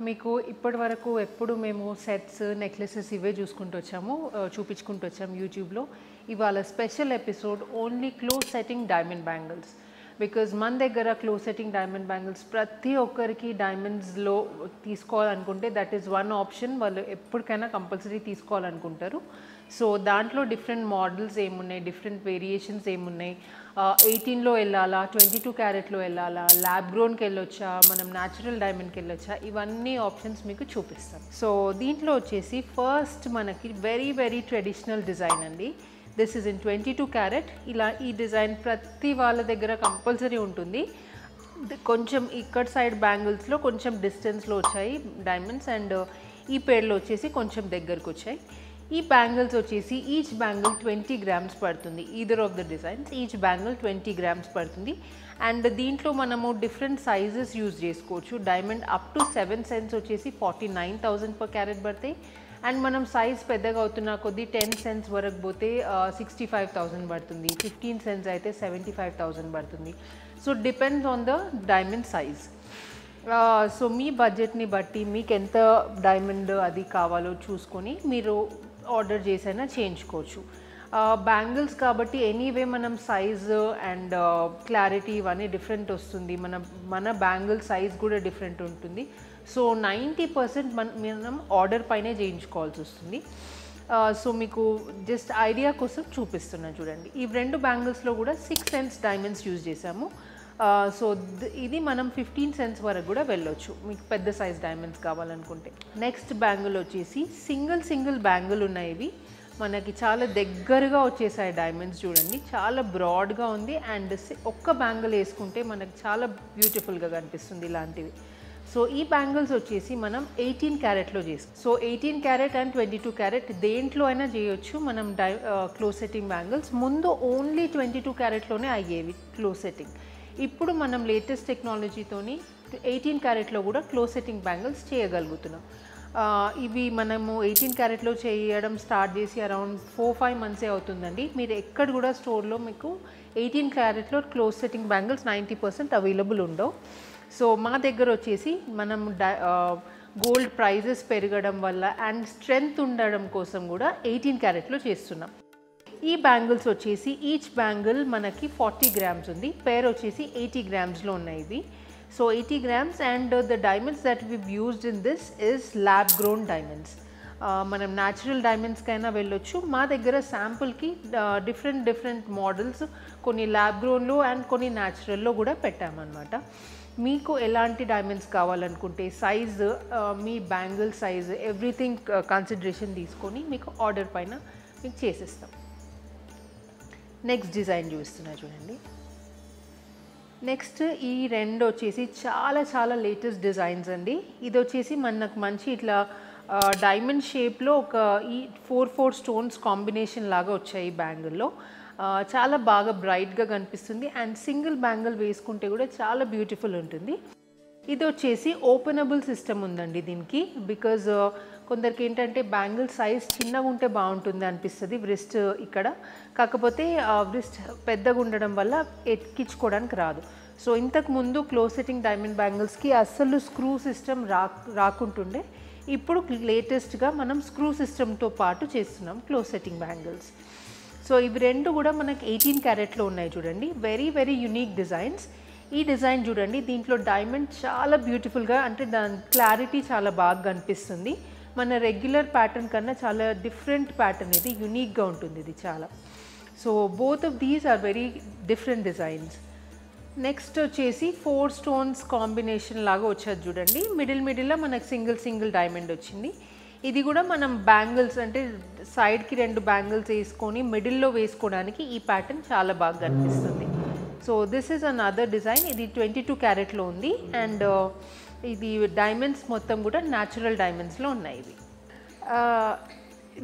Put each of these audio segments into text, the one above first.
మీకు ఇప్పటి వరకు ఎప్పుడు మేము సెట్స్ నెక్లెసెస్ ఇవే చూసుకుంటూ వచ్చాము చూపించుకుంటూ వచ్చాము యూట్యూబ్లో. ఇవాళ special episode only close setting diamond bangles. Because మన దగ్గర క్లోజ్ సెట్టింగ్ డైమండ్ బ్యాంగిల్స్ ప్రతి ఒక్కరికి డైమండ్స్లో తీసుకోవాలనుకుంటే దట్ ఈస్ వన్ ఆప్షన్. వాళ్ళు ఎప్పటికైనా కంపల్సరీ తీసుకోవాలనుకుంటారు. సో దాంట్లో డిఫరెంట్ మోడల్స్ ఏమున్నాయి, డిఫరెంట్ వేరియేషన్స్ ఏమున్నాయి, 18లో వెళ్ళాలా, 22 క్యారెట్లో వెళ్ళాలా, ల్యాబ్ గ్రోన్కి వెళ్ళొచ్చా, మనం న్యాచురల్ డైమండ్కి వెళ్ళొచ్చా, ఇవన్నీ ఆప్షన్స్ మీకు చూపిస్తాం. సో దీంట్లో వచ్చేసి ఫస్ట్ మనకి వెరీ ట్రెడిషనల్ డిజైన్ అండి. This is in 22 carrot. ఇలా ఈ డిజైన్ ప్రతి వాళ్ళ దగ్గర కంపల్సరీ ఉంటుంది. కొంచెం ఇక్కడ సైడ్ బ్యాంగిల్స్లో కొంచెం డిస్టెన్స్లో వచ్చాయి డైమండ్స్, అండ్ ఈ పేర్లో వచ్చేసి కొంచెం దగ్గరకు వచ్చాయి. ఈ బ్యాంగిల్స్ వచ్చేసి ఈచ్ బ్యాంగిల్ 20 గ్రామ్స్ పడుతుంది. Either of the designs each bangle 20 grams పడుతుంది. అండ్ దీంట్లో మనము డిఫరెంట్ సైజెస్ యూజ్ చేసుకోవచ్చు. డైమండ్ అప్ టు 7 సెంట్స్ వచ్చేసి 49,000 పర్ క్యారెట్ పడతాయి. అండ్ మనం సైజ్ పెద్దగా అవుతున్న కొద్దీ 10 సెంట్స్ వరకు పోతే 65,000 పడుతుంది. 15 సెంట్స్ అయితే 75,000 పడుతుంది. So depends on the diamond size. So మీ బడ్జెట్ని బట్టి మీకు ఎంత డైమండ్ అది కావాలో చూసుకొని మీరు ఆర్డర్ చేసైనా చేయించుకోవచ్చు. బ్యాంగిల్స్ కాబట్టి ఎనీవే మనం సైజు అండ్ క్లారిటీ ఇవన్నీ డిఫరెంట్ వస్తుంది. మన బ్యాంగిల్ సైజ్ కూడా డిఫరెంట్ ఉంటుంది. సో 90% మనం ఆర్డర్ పైనే చేయించుకోవాల్సి వస్తుంది. సో మీకు జస్ట్ ఐడియా కోసం చూపిస్తున్నాను చూడండి. ఈ రెండు బ్యాంగిల్స్లో కూడా 6 సెంట్స్ డైమండ్స్ యూజ్ చేసాము. సో ఇది మనం 15 సెంట్స్ వరకు కూడా వెళ్ళొచ్చు మీకు పెద్ద సైజ్ డైమండ్స్ కావాలనుకుంటే. నెక్స్ట్ బ్యాంగిల్ వచ్చేసి సింగిల్ బ్యాంగిల్ ఉన్నాయి. ఇవి మనకి చాలా దగ్గరగా వచ్చేసాయి డైమండ్స్. చూడండి చాలా బ్రాడ్గా ఉంది. అండ్ ఒక్క బ్యాంగిల్ వేసుకుంటే మనకి చాలా బ్యూటిఫుల్గా కనిపిస్తుంది ఇలాంటివి. సో ఈ బ్యాంగిల్స్ వచ్చేసి మనం 18 క్యారెట్లో చేస్తాం. సో 18 క్యారెట్ అండ్ 22 క్యారెట్ దేంట్లో అయినా చేయొచ్చు మనం క్లోజ్ సెట్టింగ్ బ్యాంగిల్స్. ముందు ఓన్లీ 22 క్యారెట్లోనే అయ్యేవి క్లోజ్ సెట్టింగ్. ఇప్పుడు మనం లేటెస్ట్ టెక్నాలజీతోని 18 క్యారెట్లో కూడా క్లోజ్ సెట్టింగ్ బ్యాంగిల్స్ చేయగలుగుతున్నాం. ఇవి మనము 18 క్యారెట్లో చేయడం స్టార్ట్ చేసి అరౌండ్ 4-5 మంత్సే అవుతుందండి. మీరు ఎక్కడ కూడా స్టోర్లో మీకు 18 క్యారెట్లో క్లోజ్ సెట్టింగ్ బ్యాంగిల్స్ 90% అవైలబుల్ ఉండవు. సో మా దగ్గర వచ్చేసి మనం గోల్డ్ ప్రైజెస్ పెరగడం వల్ల అండ్ స్ట్రెంగ్త్ ఉండడం కోసం కూడా 18 క్యారెట్లో చేస్తున్నాం. ఈ బ్యాంగిల్స్ వచ్చేసి ఈచ్ బ్యాంగిల్ మనకి 40 గ్రామ్స్ ఉంది. పేర్ వచ్చేసి 80 గ్రామ్స్లో ఉన్నాయి ఇవి. So 80 grams and the diamonds that we've used in this is lab grown diamonds. మనం న్యాచురల్ డైమండ్స్కైనా వెళ్ళొచ్చు. మా దగ్గర శాంపుల్కి డిఫరెంట్ మోడల్స్ కొన్ని ల్యాబ్ గ్రోన్లో అండ్ కొన్ని న్యాచురల్లో కూడా పెట్టామన్నమాట. మీకు ఎలాంటి డైమండ్స్ కావాలనుకుంటే సైజు, మీ బ్యాంగిల్ సైజు ఎవ్రీథింగ్ కన్సిడరేషన్ తీసుకొని మీకు ఆర్డర్ పైన మీకు చేసేస్తాం. నెక్స్ట్ డిజైన్ చూపిస్తున్నా చూడండి. నెక్స్ట్ ఈ రెండు వచ్చేసి చాలా లేటెస్ట్ డిజైన్స్ అండి. ఇది వచ్చేసి మనకు మంచి ఇట్లా డైమండ్ షేప్లో ఒక ఈ 4 స్టోన్స్ కాంబినేషన్ లాగా వచ్చాయి ఈ బ్యాంగిల్లో. చాలా బాగా బ్రైట్గా కనిపిస్తుంది. అండ్ సింగిల్ బ్యాంగిల్ వేసుకుంటే కూడా చాలా బ్యూటిఫుల్ ఉంటుంది. ఇది వచ్చేసి ఓపెనబుల్ సిస్టమ్ ఉందండి దీనికి. బికాజ్ కొందరికి ఏంటంటే బ్యాంగిల్ సైజ్ చిన్నగా ఉంటే బాగుంటుంది అనిపిస్తుంది వ్రిస్ట్ ఇక్కడ. కాకపోతే వ్రిస్ట్ పెద్దగా ఉండడం వల్ల ఎక్కించుకోవడానికి రాదు. సో ఇంతకు ముందు క్లోజ్ సెట్టింగ్ డైమండ్ బ్యాంగిల్స్కి అస్సలు స్క్రూ సిస్టమ్ రాకుంటుండే. ఇప్పుడు లేటెస్ట్గా మనం స్క్రూ సిస్టమ్తో పాటు చేస్తున్నాం క్లోజ్ సెట్టింగ్ బ్యాంగిల్స్. సో ఇవి రెండు కూడా మనకి 18 క్యారెట్లో ఉన్నాయి చూడండి. Very unique designs. ఈ డిజైన్ చూడండి, దీంట్లో డైమండ్ చాలా బ్యూటిఫుల్గా, అంటే దాని క్లారిటీ చాలా బాగా కనిపిస్తుంది. మన రెగ్యులర్ ప్యాటర్న్ కన్నా చాలా డిఫరెంట్ ప్యాటర్న్, ఇది యునిక్గా ఉంటుంది ఇది చాలా. So both of these are very different designs. Next వచ్చేసి 4 స్టోన్స్ కాంబినేషన్ లాగా వచ్చేది చూడండి. మిడిల్లో మనకు సింగిల్ డైమండ్ వచ్చింది. ఇది కూడా మనం బ్యాంగిల్స్ అంటే సైడ్కి 2 బ్యాంగిల్స్ వేసుకొని మిడిల్లో వేసుకోవడానికి ఈ ప్యాటర్న్ చాలా బాగా కనిపిస్తుంది. So this is another design. ఇది 22 క్యారెట్లో ఉంది. అండ్ ఇది డైమండ్స్ మొత్తం కూడా న్యాచురల్ డైమండ్స్లో ఉన్నాయి ఇవి.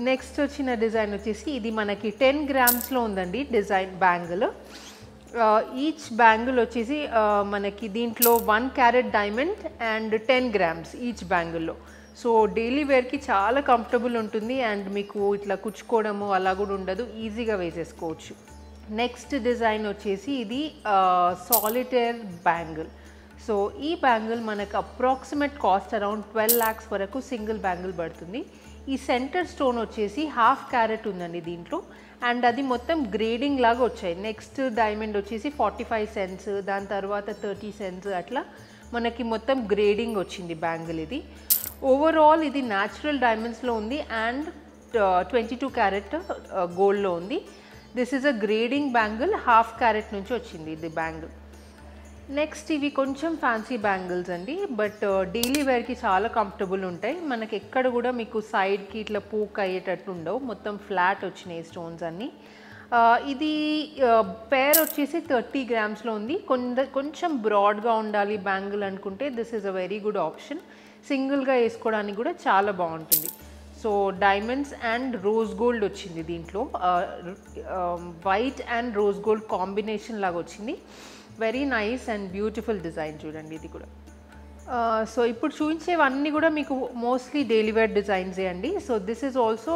నెక్స్ట్ వచ్చిన డిజైన్ వచ్చేసి ఇది మనకి 10 గ్రామ్స్లో ఉందండి డిజైన్ బ్యాంగిల్. ఈచ్ బ్యాంగిల్ వచ్చేసి మనకి దీంట్లో 1 carat diamond and 10 grams each బ్యాంగిల్లో. సో డైలీ వేర్కి చాలా కంఫర్టబుల్ ఉంటుంది. అండ్ మీకు ఇట్లా కుచ్చుకోవడము అలా కూడా ఉండదు, ఈజీగా వేసేసుకోవచ్చు. నెక్స్ట్ డిజైన్ వచ్చేసి ఇది సాలిటైర్ బ్యాంగిల్. సో ఈ బ్యాంగిల్ మనకు అప్రాక్సిమేట్ కాస్ట్ అరౌండ్ 12 lakhs వరకు సింగిల్ బ్యాంగిల్ పడుతుంది. ఈ సెంటర్ స్టోన్ వచ్చేసి ½ క్యారెట్ ఉందండి దీంట్లో, అండ్ అది మొత్తం గ్రేడింగ్ లాగా వచ్చాయి. నెక్స్ట్ డైమండ్ వచ్చేసి 45 cents, దాని తర్వాత 30 cents, అట్లా మనకి మొత్తం గ్రేడింగ్ వచ్చింది బ్యాంగిల్. ఇది ఓవరాల్ ఇది న్యాచురల్ డైమండ్స్లో ఉంది అండ్ 22 క్యారెట్ గోల్డ్లో ఉంది. This is a grading bangle, ½ carrot నుంచి వచ్చింది ఇది బ్యాంగిల్. నెక్స్ట్ ఇవి కొంచెం ఫ్యాన్సీ బ్యాంగిల్స్ అండి, బట్ డైలీ వేర్కి చాలా కంఫర్టబుల్ ఉంటాయి. మనకి ఎక్కడ కూడా మీకు సైడ్కి ఇట్లా పూక్ అయ్యేటట్టు ఉండవు, మొత్తం ఫ్లాట్ వచ్చినాయి స్టోన్స్ అన్నీ. ఇది పేర్ వచ్చేసి 30 grams ఉంది. కొంచెం బ్రాడ్గా ఉండాలి బ్యాంగిల్ అనుకుంటే this is a very good option. సింగిల్గా వేసుకోవడానికి కూడా చాలా బాగుంటుంది. So diamonds and rose gold వచ్చింది దీంట్లో, white and rose gold combination లాగా వచ్చింది. Very nice and beautiful design చూడండి ఇది కూడా. సో ఇప్పుడు చూపించేవన్నీ కూడా మీకు మోస్ట్లీ డైలీ వేర్ డిజైన్సే అండి. So this is also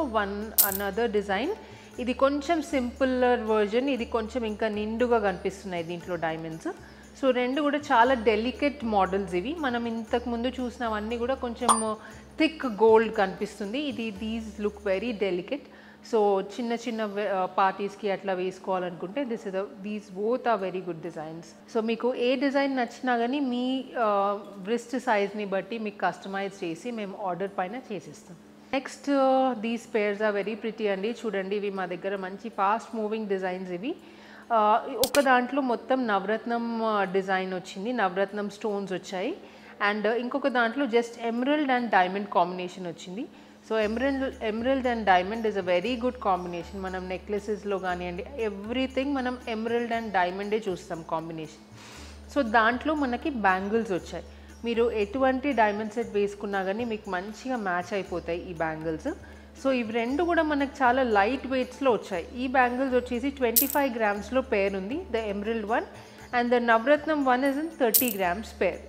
another design. ఇది కొంచెం సింపులర్ వర్జన్, ఇది కొంచెం ఇంకా నిండుగా కనిపిస్తున్నాయి దీంట్లో డైమండ్స్. సో రెండు కూడా చాలా డెలికేట్ మోడల్స్ ఇవి. మనం ఇంతకు ముందు చూసినవన్నీ కూడా కొంచెం థిక్ గోల్డ్ కనిపిస్తుంది, ఇది these look very delicate. So చిన్న చిన్న పార్టీస్కి అట్లా వేసుకోవాలనుకుంటే these both are very good designs. So మీకు ఏ డిజైన్ నచ్చినా కానీ మీ రిస్ట్ సైజ్ని బట్టి మీకు కస్టమైజ్ చేసి మేము ఆర్డర్ పైన చేసిస్తాం. Next these pairs are very pretty అండి. చూడండి ఇవి మా దగ్గర మంచి ఫాస్ట్ మూవింగ్ డిజైన్స్ ఇవి. ఒక దాంట్లో మొత్తం నవరత్నం డిజైన్ వచ్చింది, నవరత్నం స్టోన్స్ వచ్చాయి, అండ్ ఇంకొక దాంట్లో just emerald and diamond combination వచ్చింది. So emerald and diamond is a very good combination. మనం నెక్లెసెస్లో కానివ్వండి ఎవ్రీథింగ్ మనం ఎమరల్డ్ అండ్ డైమండే చూస్తాం కాంబినేషన్. సో దాంట్లో మనకి బ్యాంగిల్స్ వచ్చాయి. మీరు ఎటువంటి డైమండ్ సెట్ వేసుకున్నా కానీ మీకు మంచిగా మ్యాచ్ అయిపోతాయి ఈ బ్యాంగిల్స్. సో ఇవి రెండు కూడా మనకు చాలా లైట్ వెయిట్స్లో వచ్చాయి. ఈ బ్యాంగిల్స్ వచ్చేసి 25 grams పేర్ ఉంది, the emerald one, and the నవరత్నం one is in 30 grams pair.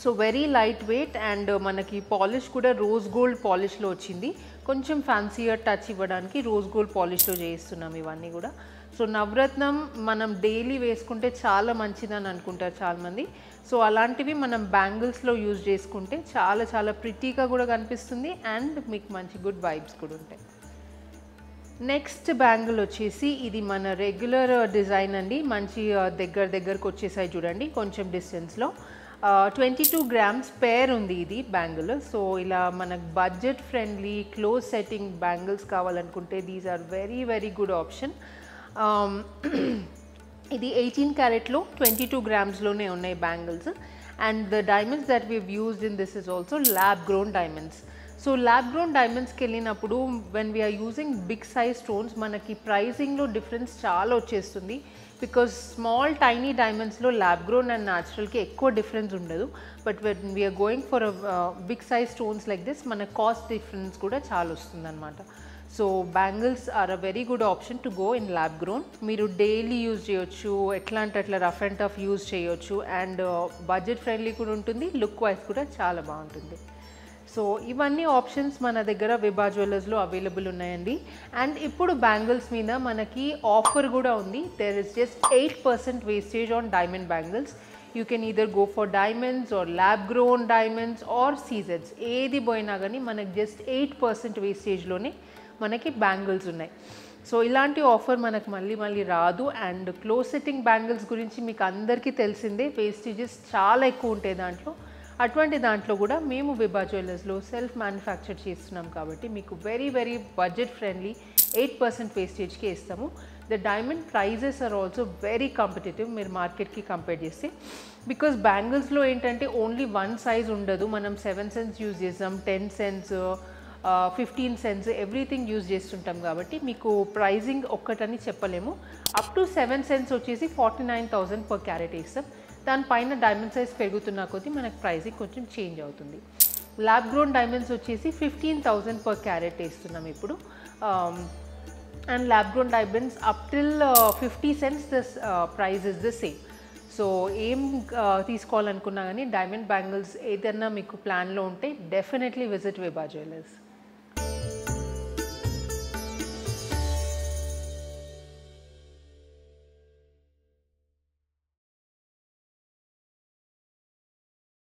So very light weight and మనకి పాలిష్ కూడా రోజ్ గోల్డ్ పాలిష్లో వచ్చింది. కొంచెం ఫ్యాన్సీయర్ టచ్ ఇవ్వడానికి రోజ్ గోల్డ్ పాలిష్లో చేయిస్తున్నాం ఇవన్నీ కూడా. సో నవరత్నం మనం డైలీ వేసుకుంటే చాలా మంచిదని అనుకుంటారు చాలామంది. సో అలాంటివి మనం బ్యాంగిల్స్లో యూజ్ చేసుకుంటే చాలా చాలా ప్రిటీగా కూడా కనిపిస్తుంది అండ్ మీకు మంచి గుడ్ వైబ్స్ కూడా ఉంటాయి. నెక్స్ట్ బ్యాంగిల్ వచ్చేసి ఇది మన రెగ్యులర్ డిజైన్ అండి, మంచి దగ్గరకు వచ్చేసాయి చూడండి కొంచెం డిస్టెన్స్లో. 22 grams పేర్ ఉంది ఇది బ్యాంగిల్. సో ఇలా మనకు budget friendly close setting bangles కావాలనుకుంటే these are very very good option. ఇది 18 క్యారెట్లో 22 grams ఉన్నాయి bangles, and the diamonds that we've used in this is also lab grown diamonds. So lab grown డైమండ్స్కి వెళ్ళినప్పుడు when we're using big size stones మనకి ప్రైజింగ్లో difference చాలా వచ్చేస్తుంది. Because small tiny డైమండ్స్లో ల్యాబ్ గ్రోన్ అండ్ న్యాచురల్కి ఎక్కువ డిఫరెన్స్ ఉండదు. But when we're going for big size stones like this మన కాస్ట్ డిఫరెన్స్ కూడా చాలా వస్తుంది అనమాట. So bangles are a very good option to go in lab grown. మీరు డైలీ యూజ్ చేయొచ్చు, ఎట్లా అంటే అట్లా రఫ్ అండ్ టఫ్ యూజ్ చేయొచ్చు, అండ్ బడ్జెట్ ఫ్రెండ్లీ కూడా ఉంటుంది, లుక్ వైజ్ కూడా చాలా బాగుంటుంది. సో ఇవన్నీ ఆప్షన్స్ మన దగ్గర విభా జ్యువెలర్స్లో అవైలబుల్ ఉన్నాయండి. అండ్ ఇప్పుడు బ్యాంగిల్స్ మీద మనకి ఆఫర్ కూడా ఉంది. There is just 8% wastage on diamond bangles. You can either go for diamonds or lab grown diamonds or సీజెడ్స్, ఏది పోయినా కానీ మనకి జస్ట్ 8% వేస్టేజ్లోనే మనకి బ్యాంగిల్స్ ఉన్నాయి. సో ఇలాంటి ఆఫర్ మనకు మళ్ళీ రాదు. అండ్ క్లోజ్ సెట్టింగ్ బ్యాంగిల్స్ గురించి మీకు అందరికీ తెలిసిందే, వేస్టేజెస్ చాలా ఎక్కువ ఉంటాయి దాంట్లో. అటువంటి దాంట్లో కూడా మేము విభా జ్యువెలర్స్లో సెల్ఫ్ మ్యానుఫ్యాక్చర్ చేస్తున్నాం కాబట్టి మీకు వెరీ వెరీ బడ్జెట్ ఫ్రెండ్లీ 8% వేస్టేజ్కి ఇస్తాము. The diamond prices are also very competitive మీరు మార్కెట్కి కంపేర్ చేస్తే. బికాస్ బ్యాంగిల్స్లో ఏంటంటే ఓన్లీ వన్ సైజ్ ఉండదు, మనం 7 cents యూజ్ చేస్తాం, 10 cents, 15 cents ఎవ్రీథింగ్ యూజ్ చేస్తుంటాం కాబట్టి మీకు ప్రైజింగ్ ఒక్కటని చెప్పలేము. అప్ టు 7 cents వచ్చేసి 49,000 per carat ఇస్తాం. దానిపైన డైమండ్ సైజ్ పెరుగుతున్న కొద్దీ మనకు ప్రైజింగ్ కొంచెం చేంజ్ అవుతుంది. ల్యాబ్ గ్రోన్ డైమండ్స్ వచ్చేసి 15,000 per carat వేస్తున్నాం ఇప్పుడు. And lab grown diamonds up till 50 cents this price is the same. So ఏం తీసుకోవాలనుకున్నా కానీ డైమండ్ బ్యాంగిల్స్ ఏదైనా మీకు ప్లాన్లో ఉంటే డెఫినెట్లీ విజిట్ విభా జ్యువెలర్స్.